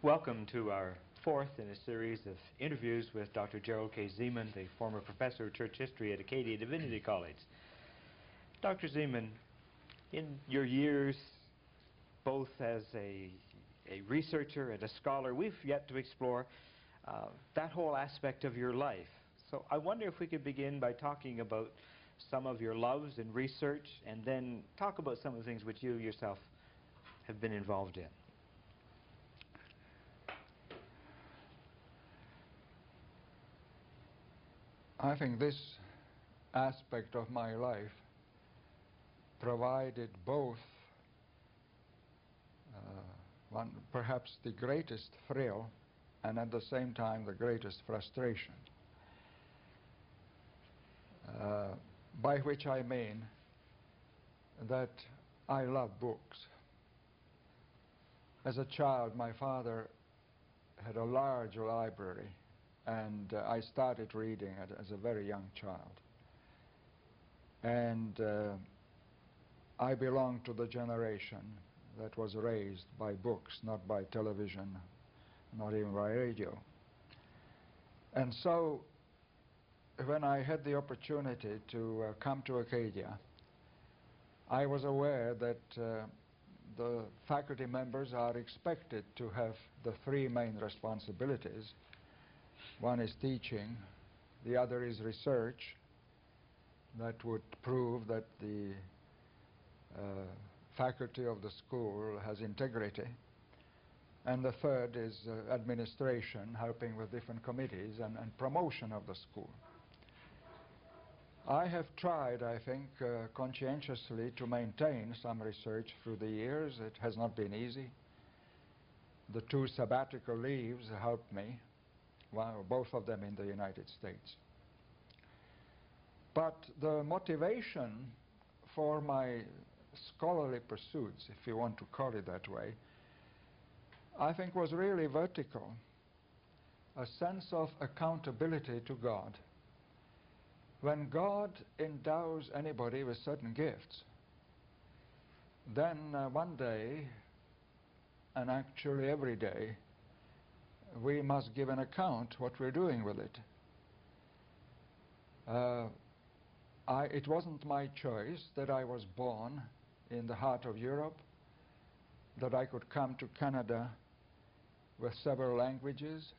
Welcome to our fourth in a series of interviews with Dr. Jarold K. Zeman, the former professor of church history at Acadia Divinity College. Dr. Zeman, in your years both as a researcher and a scholar, we've yet to explore that whole aspect of your life. So I wonder if we could begin by talking about some of your loves in research and then talk about some of the things which you yourself have been involved in. I think this aspect of my life provided both perhaps the greatest thrill and at the same time the greatest frustration. By which I mean that I love books. As a child, my father had a large library, and I started reading as a very young child. And I belong to the generation that was raised by books, not by television, not even by radio. And so when I had the opportunity to come to Acadia, I was aware that the faculty members are expected to have the three main responsibilities. One is teaching, the other is research that would prove that the faculty of the school has integrity, and the third is administration, helping with different committees and promotion of the school. I have tried, I think, conscientiously to maintain some research through the years. It has not been easy. The two sabbatical leaves helped me, well, both of them in the United States. But the motivation for my scholarly pursuits, if you want to call it that way, I think was really vertical. A sense of accountability to God. When God endows anybody with certain gifts, then one day, and actually every day, we must give an account what we're doing with it. It wasn't my choice that I was born in the heart of Europe, that I could come to Canada with several languages,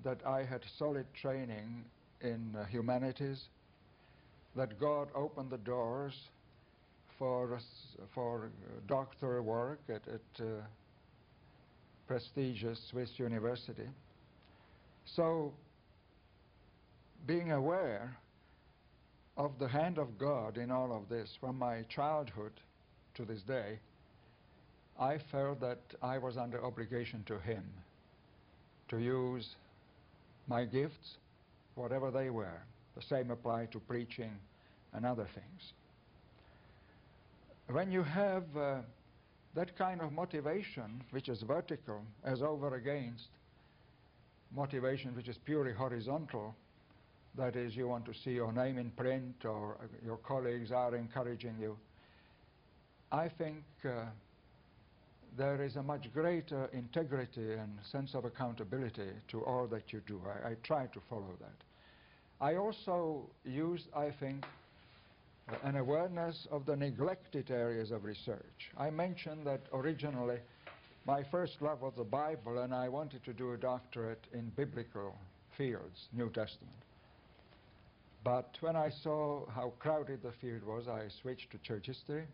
that I had solid training in humanities, that God opened the doors for doctoral work at prestigious Swiss university. So, being aware of the hand of God in all of this from my childhood to this day, I felt that I was under obligation to Him to use my gifts, whatever they were. The same applied to preaching and other things. When you have that kind of motivation, which is vertical, as over against motivation which is purely horizontal, that is, you want to see your name in print or your colleagues are encouraging you, I think there is a much greater integrity and sense of accountability to all that you do. I try to follow that. I also use, I think, an awareness of the neglected areas of research. I mentioned that originally my first love was the Bible, and I wanted to do a doctorate in biblical fields, New Testament. But when I saw how crowded the field was, I switched to church history.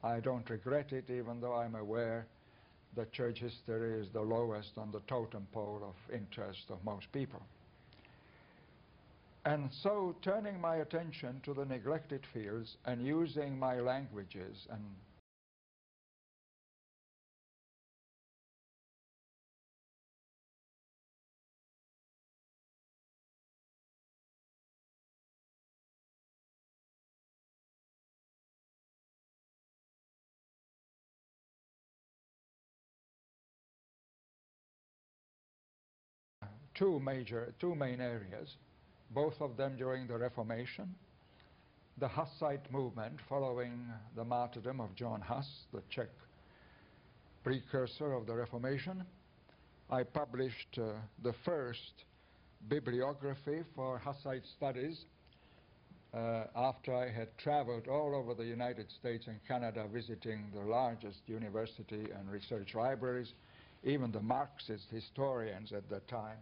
I don't regret it, even though I'm aware that church history is the lowest on the totem pole of interest of most people. And so, turning my attention to the neglected fields and using my languages and two main areas, both of them during the Reformation. The Hussite movement, following the martyrdom of John Huss, the Czech precursor of the Reformation, I published the first bibliography for Hussite studies after I had traveled all over the United States and Canada visiting the largest university and research libraries. Even the Marxist historians at that time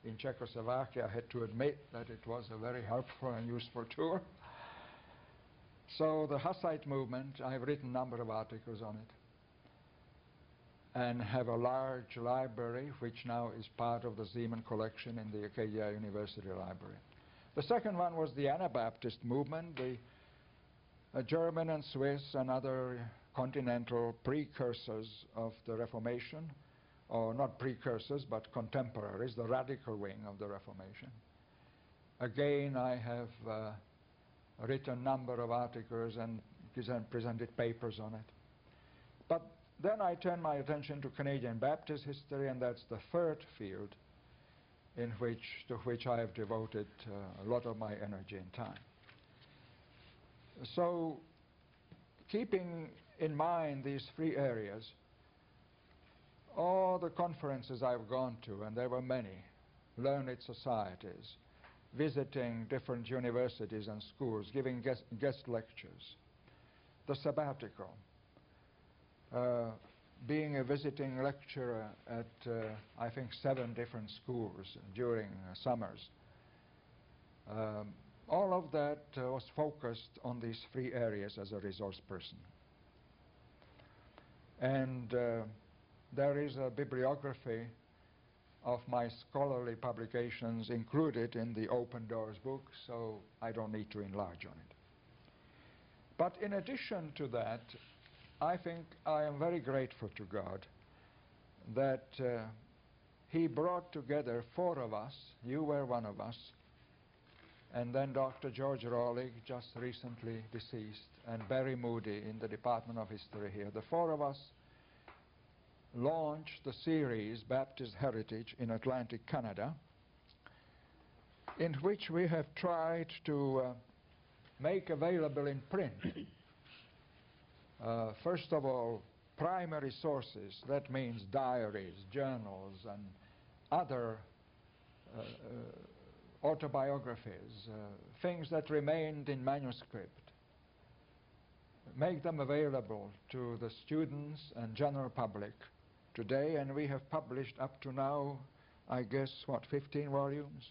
in Czechoslovakia had to admit that it was a very helpful and useful tour. So the Hussite movement, I've written a number of articles on it and have a large library which now is part of the Zeman collection in the Acadia University Library. The second one was the Anabaptist movement, the German and Swiss and other continental precursors of the Reformation, or not precursors but contemporaries, the radical wing of the Reformation. Again, I have written a number of articles and presented papers on it. But then I turned my attention to Canadian Baptist history, and that's the third field to which I have devoted a lot of my energy and time. So, keeping in mind these three areas, all the conferences I've gone to, and there were many, learned societies, visiting different universities and schools, giving guest lectures, the sabbatical, being a visiting lecturer at, I think, 7 different schools during summers. All of that was focused on these 3 areas as a resource person. And there is a bibliography of my scholarly publications included in the Open Doors book, so I don't need to enlarge on it. But in addition to that, I think I am very grateful to God that He brought together 4 of us. You were one of us, and then Dr. George Rawlig, just recently deceased, and Barry Moody in the Department of History here. The 4 of us launched the series Baptist Heritage in Atlantic Canada, in which we have tried to make available in print first of all, primary sources. That means diaries, journals, and other autobiographies, things that remained in manuscript. Make them available to the students and general public today, and we have published up to now, I guess, 15 volumes?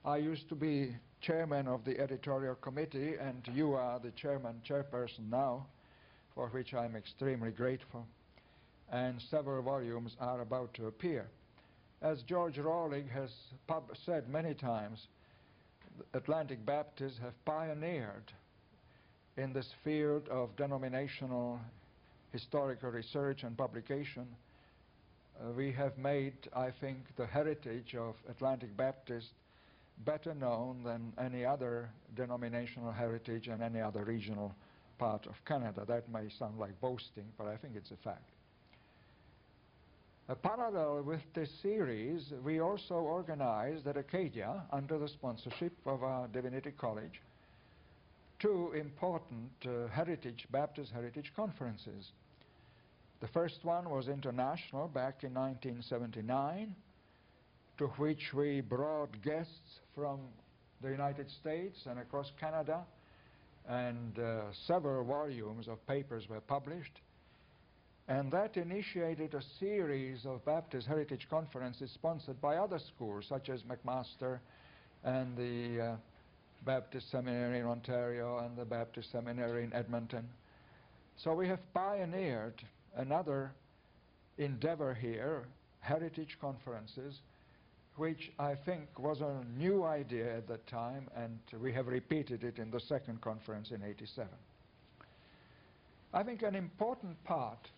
I used to be chairman of the editorial committee, and you are the chairperson now, for which I'm extremely grateful, and several volumes are about to appear. As George Rawlig has said many times, Atlantic Baptists have pioneered in this field of denominational historical research and publication. We have made, I think, the heritage of Atlantic Baptist better known than any other denominational heritage in any other regional part of Canada. That may sound like boasting, but I think it's a fact. Parallel with this series, we also organized at Acadia, under the sponsorship of our Divinity College, 2 important Baptist Heritage conferences. The first one was international back in 1979, to which we brought guests from the United States and across Canada, and several volumes of papers were published. And that initiated a series of Baptist Heritage Conferences sponsored by other schools, such as McMaster and the Baptist Seminary in Ontario and the Baptist Seminary in Edmonton. So we have pioneered another endeavor here, heritage conferences, which I think was a new idea at that time, and we have repeated it in the second conference in '87. I think an important part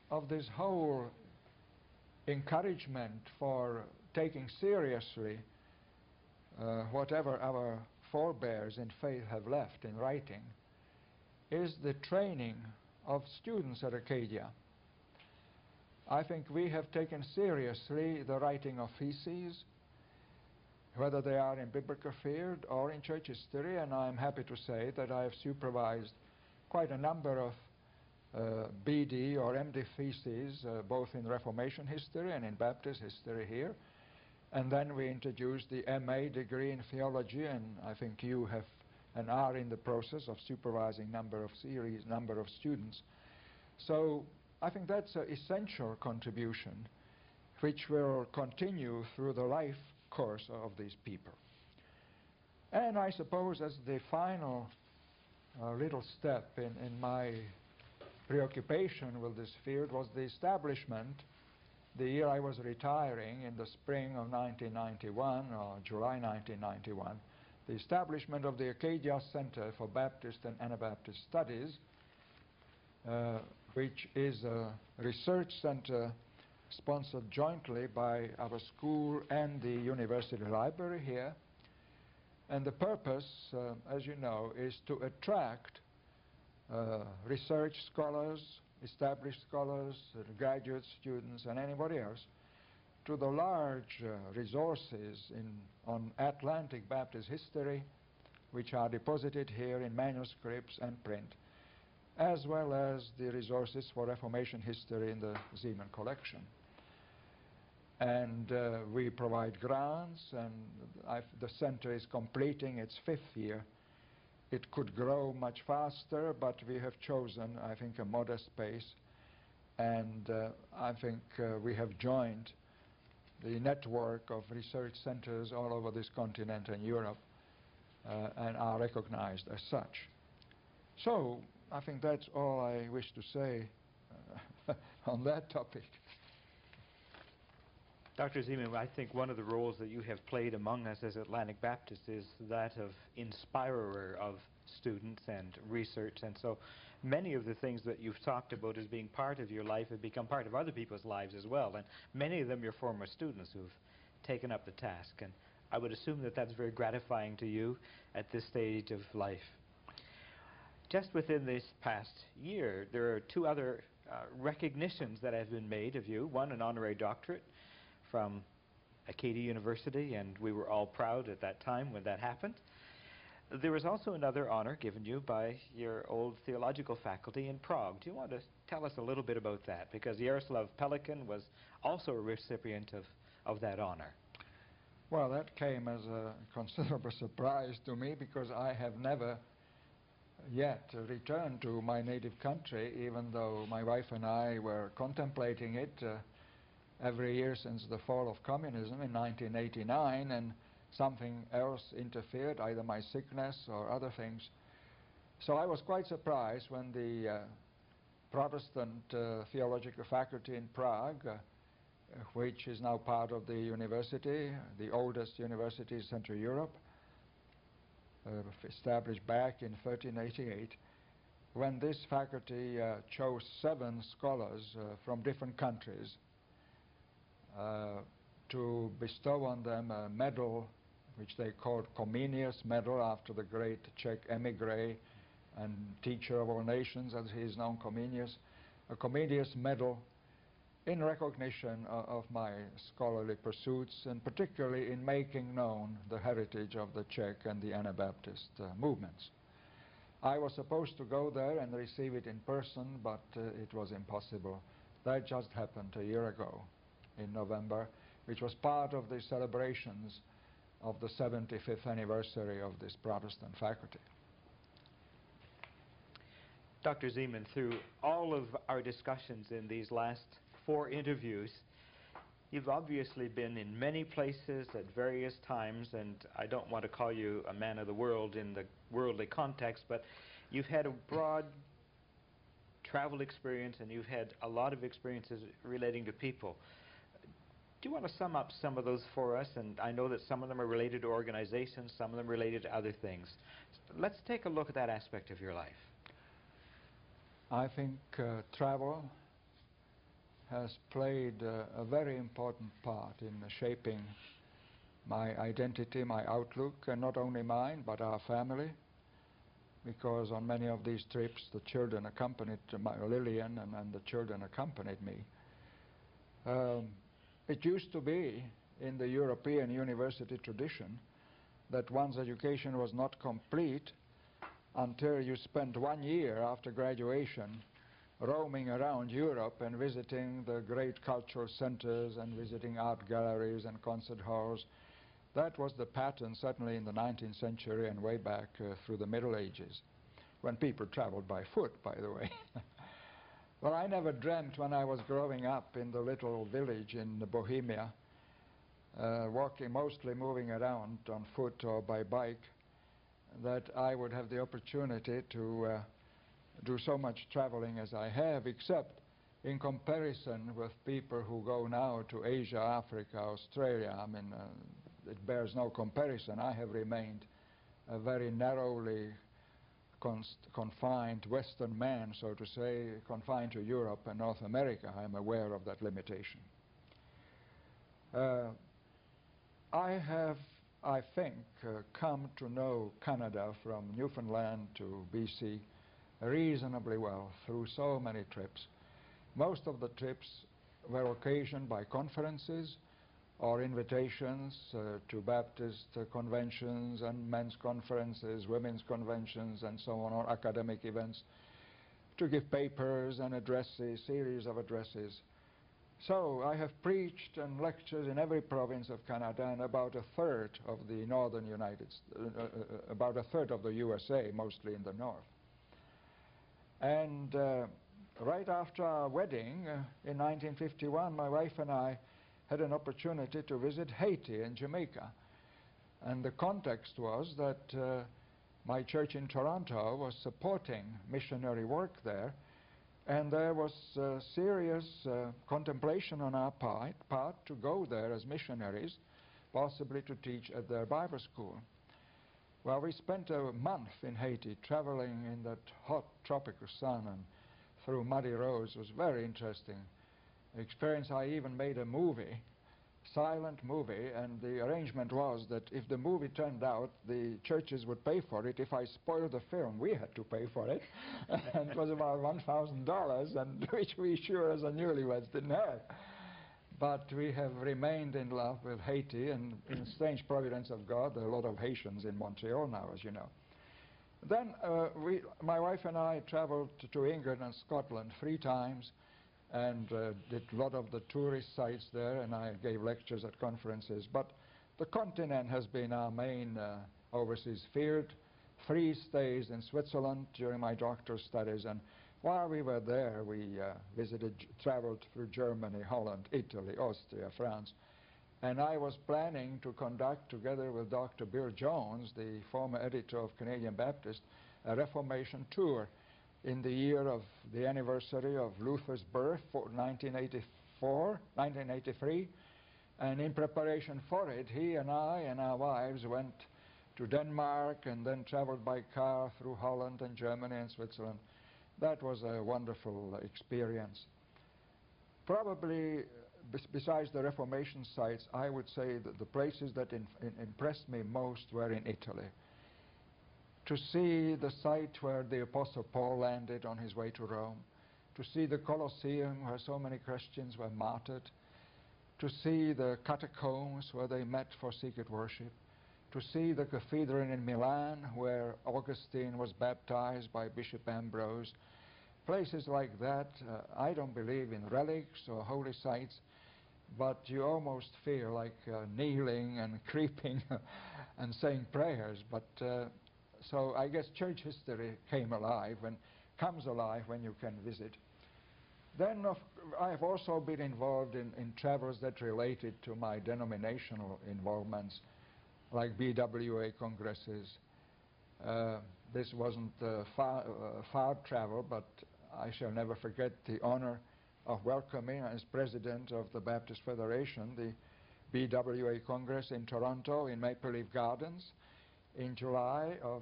of this whole encouragement for taking seriously whatever our forebears in faith have left in writing is the training of students at Acadia. I think we have taken seriously the writing of theses, whether they are in biblical field or in church history, and I'm happy to say that I have supervised quite a number of BD or MD theses, both in Reformation history and in Baptist history here. And then we introduced the MA degree in theology, and I think you have and are in the process of supervising number of students. So I think that's an essential contribution which will continue through the life course of these people. And I suppose as the final little step in my preoccupation with this field was the establishment, the year I was retiring in the spring of 1991, or July 1991, the establishment of the Acadia Center for Baptist and Anabaptist Studies, which is a research center sponsored jointly by our school and the university library here. And the purpose, as you know, is to attract research scholars, established scholars, graduate students, and anybody else to the large resources on Atlantic Baptist history, which are deposited here in manuscripts and print, as well as the resources for Reformation history in the Zeman collection. And we provide grants, and the center is completing its 5th year. It could grow much faster, but we have chosen, I think, a modest pace. And I think we have joined the network of research centers all over this continent and Europe and are recognized as such. So I think that's all I wish to say on that topic. Dr. Zeman, I think one of the roles that you have played among us as Atlantic Baptists is that of inspirer of students and research, and so many of the things that you've talked about as being part of your life have become part of other people's lives as well, and many of them your former students who've taken up the task, and I would assume that that's very gratifying to you at this stage of life. Just within this past year, there are 2 other recognitions that have been made of you. One, an honorary doctorate from Acadia University, and we were all proud at that time when that happened. There was also another honor given you by your old theological faculty in Prague. Do you want to tell us a little bit about that? Because Jaroslav Pelikan was also a recipient of that honor. Well, that came as a considerable surprise to me, because I have never yet returned to my native country, even though my wife and I were contemplating it every year since the fall of communism in 1989, and something else interfered, either my sickness or other things. So I was quite surprised when the Protestant theological faculty in Prague, which is now part of the university, the oldest university in Central Europe, established back in 1388, when this faculty chose 7 scholars from different countries to bestow on them a medal which they called Comenius Medal, after the great Czech emigre and teacher of all nations, as he is known, Comenius, a Comenius Medal in recognition of my scholarly pursuits, and particularly in making known the heritage of the Czech and the Anabaptist movements. I was supposed to go there and receive it in person, but it was impossible. That just happened a year ago in November, which was part of the celebrations of the 75th anniversary of this Protestant faculty. Dr. Zeman, through all of our discussions in these last 4 interviews, you've obviously been in many places at various times, and I don't want to call you a man of the world in the worldly context, but you've had a broad travel experience, and you've had a lot of experiences relating to people. Do you want to sum up some of those for us? And I know that some of them are related to organizations, some of them related to other things. Let's take a look at that aspect of your life. I think travel has played a very important part in shaping my identity, my outlook, and not only mine, but our family, because on many of these trips the children accompanied, Lillian and the children accompanied me. It used to be in the European university tradition that one's education was not complete until you spent 1 year after graduation roaming around Europe and visiting the great cultural centers and visiting art galleries and concert halls. That was the pattern certainly in the 19th century and way back through the Middle Ages, when people traveled by foot, by the way. Well, I never dreamt when I was growing up in the little village in Bohemia, mostly moving around on foot or by bike, that I would have the opportunity to do so much traveling as I have, except in comparison with people who go now to Asia, Africa, Australia. I mean, it bears no comparison. I have remained a very narrowly confined Western man, so to say, confined to Europe and North America. I'm aware of that limitation. I have, I think, come to know Canada from Newfoundland to BC reasonably well through so many trips. Most of the trips were occasioned by conferences or invitations to Baptist conventions and men's conferences, women's conventions, and so on, or academic events, to give papers and addresses, series of addresses. So I have preached and lectured in every province of Canada and about a third of the northern about a third of the USA, mostly in the north. And right after our wedding in 1951, my wife and I had an opportunity to visit Haiti and Jamaica. And the context was that my church in Toronto was supporting missionary work there, and there was serious contemplation on our part to go there as missionaries, possibly to teach at their Bible school. Well, we spent a month in Haiti traveling in that hot tropical sun and through muddy roads. It was very interesting experience. I even made a movie, silent movie, and the arrangement was that if the movie turned out, the churches would pay for it. If I spoiled the film, we had to pay for it. And it was about $1,000, and which we sure as a newlyweds didn't have. But we have remained in love with Haiti, and in strange providence of God, there are a lot of Haitians in Montreal now, as you know. Then my wife and I traveled to England and Scotland 3 times, and did a lot of the tourist sites there, and I gave lectures at conferences. But the continent has been our main overseas field. 3 stays in Switzerland during my doctoral studies, and while we were there, we traveled through Germany, Holland, Italy, Austria, France. And I was planning to conduct, together with Dr. Bill Jones, the former editor of Canadian Baptist, a Reformation tour in the year of the anniversary of Luther's birth, 1983. And in preparation for it, he and I and our wives went to Denmark and then traveled by car through Holland and Germany and Switzerland. That was a wonderful experience. Probably, besides the Reformation sites, I would say that the places that impressed me most were in Italy. To see the site where the Apostle Paul landed on his way to Rome, to see the Colosseum where so many Christians were martyred, to see the catacombs where they met for secret worship, to see the cathedral in Milan where Augustine was baptized by Bishop Ambrose. Places like that, I don't believe in relics or holy sites, but you almost feel like kneeling and creeping and saying prayers. But so I guess church history comes alive when you can visit. Then I've also been involved in travels that related to my denominational involvements, like BWA congresses. This wasn't far travel, but I shall never forget the honor of welcoming as president of the Baptist Federation the BWA Congress in Toronto in Maple Leaf Gardens in July of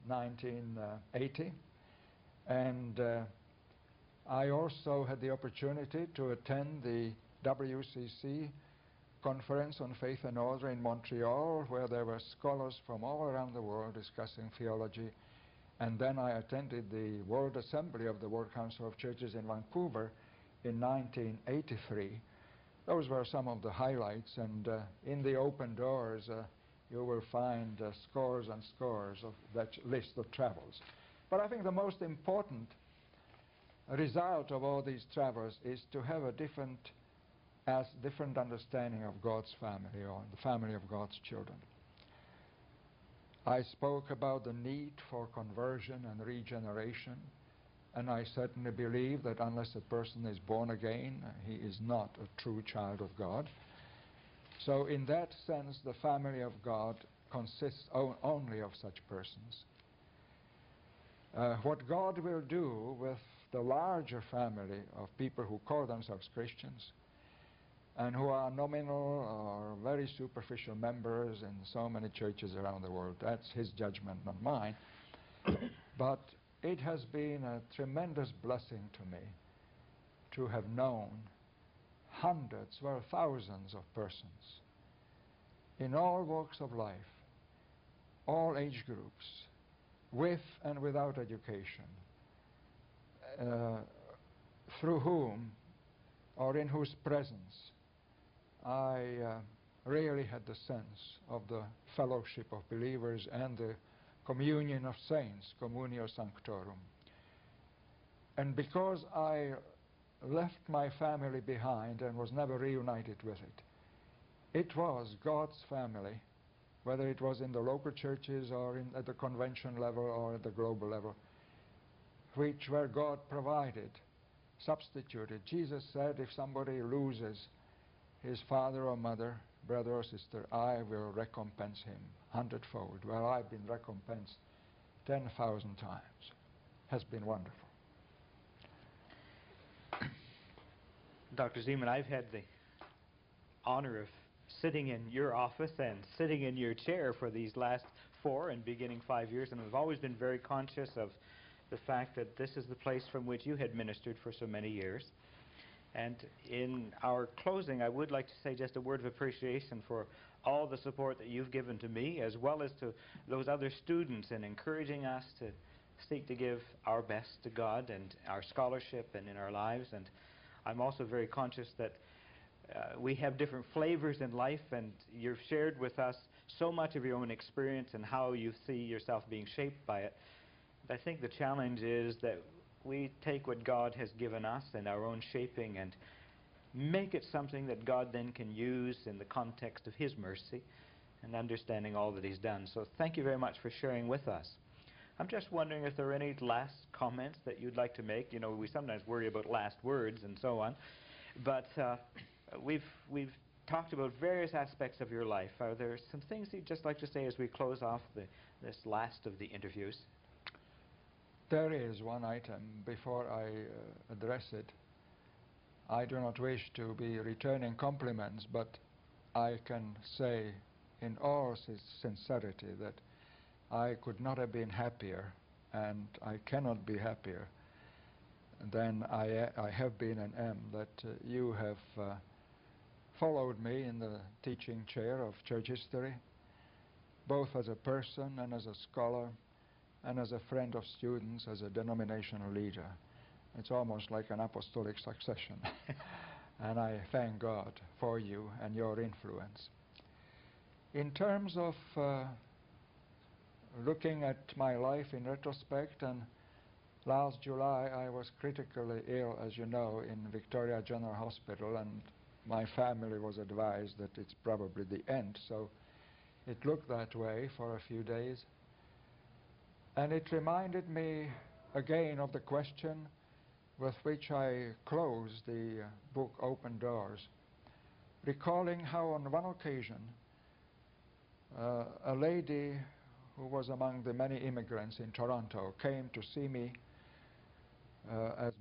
1980. And I also had the opportunity to attend the WCC conference on faith and order in Montreal, where there were scholars from all around the world discussing theology. And then I attended the World Assembly of the World Council of Churches in Vancouver in 1983. Those were some of the highlights, and in the open doors you will find scores and scores of that list of travels. But I think the most important result of all these travels is to have a different understanding of God's family, or the family of God's children. I spoke about the need for conversion and regeneration, and I certainly believe that unless a person is born again, he is not a true child of God. So in that sense, the family of God consists only of such persons. What God will do with the larger family of people who call themselves Christians and who are nominal or very superficial members in so many churches around the world, that's his judgment, not mine. But it has been a tremendous blessing to me to have known hundreds, well, thousands of persons in all walks of life, all age groups, with and without education, through whom or in whose presence I really had the sense of the fellowship of believers and the communion of saints, communio sanctorum. And because I left my family behind and was never reunited with it, it was God's family, whether it was in the local churches or at the convention level or at the global level, where God provided, substituted. Jesus said, if somebody loses his father or mother, brother or sister, I will recompense him 100-fold. Well, I've been recompensed 10,000 times. Has been wonderful. Dr. Zeman, I've had the honor of sitting in your office and sitting in your chair for these last 4 and beginning 5 years, and I've always been very conscious of the fact that this is the place from which you had ministered for so many years. And in our closing, I would like to say just a word of appreciation for all the support that you've given to me, as well as to those other students, in encouraging us to seek to give our best to God and our scholarship and in our lives. And I'm also very conscious that we have different flavors in life, and you've shared with us so much of your own experience and how you see yourself being shaped by it. I think the challenge is that we take what God has given us and our own shaping and make it something that God then can use in the context of His mercy and understanding all that He's done. So thank you very much for sharing with us. I'm just wondering if there are any last comments that you'd like to make. You know, we sometimes worry about last words and so on, but we've talked about various aspects of your life. Are there some things you'd just like to say as we close off this last of the interviews? There is one item before I address it. I do not wish to be returning compliments, but I can say in all sincerity that I could not have been happier, and I cannot be happier than I have been and am, that you have followed me in the teaching chair of church history, both as a person and as a scholar, and as a friend of students, as a denominational leader. It's almost like an apostolic succession. And I thank God for you and your influence. In terms of looking at my life in retrospect, and last July I was critically ill, as you know, in Victoria General Hospital, and my family was advised that it's probably the end, so it looked that way for a few days. And it reminded me again of the question with which I closed the book Open Doors, recalling how on one occasion a lady who was among the many immigrants in Toronto came to see me as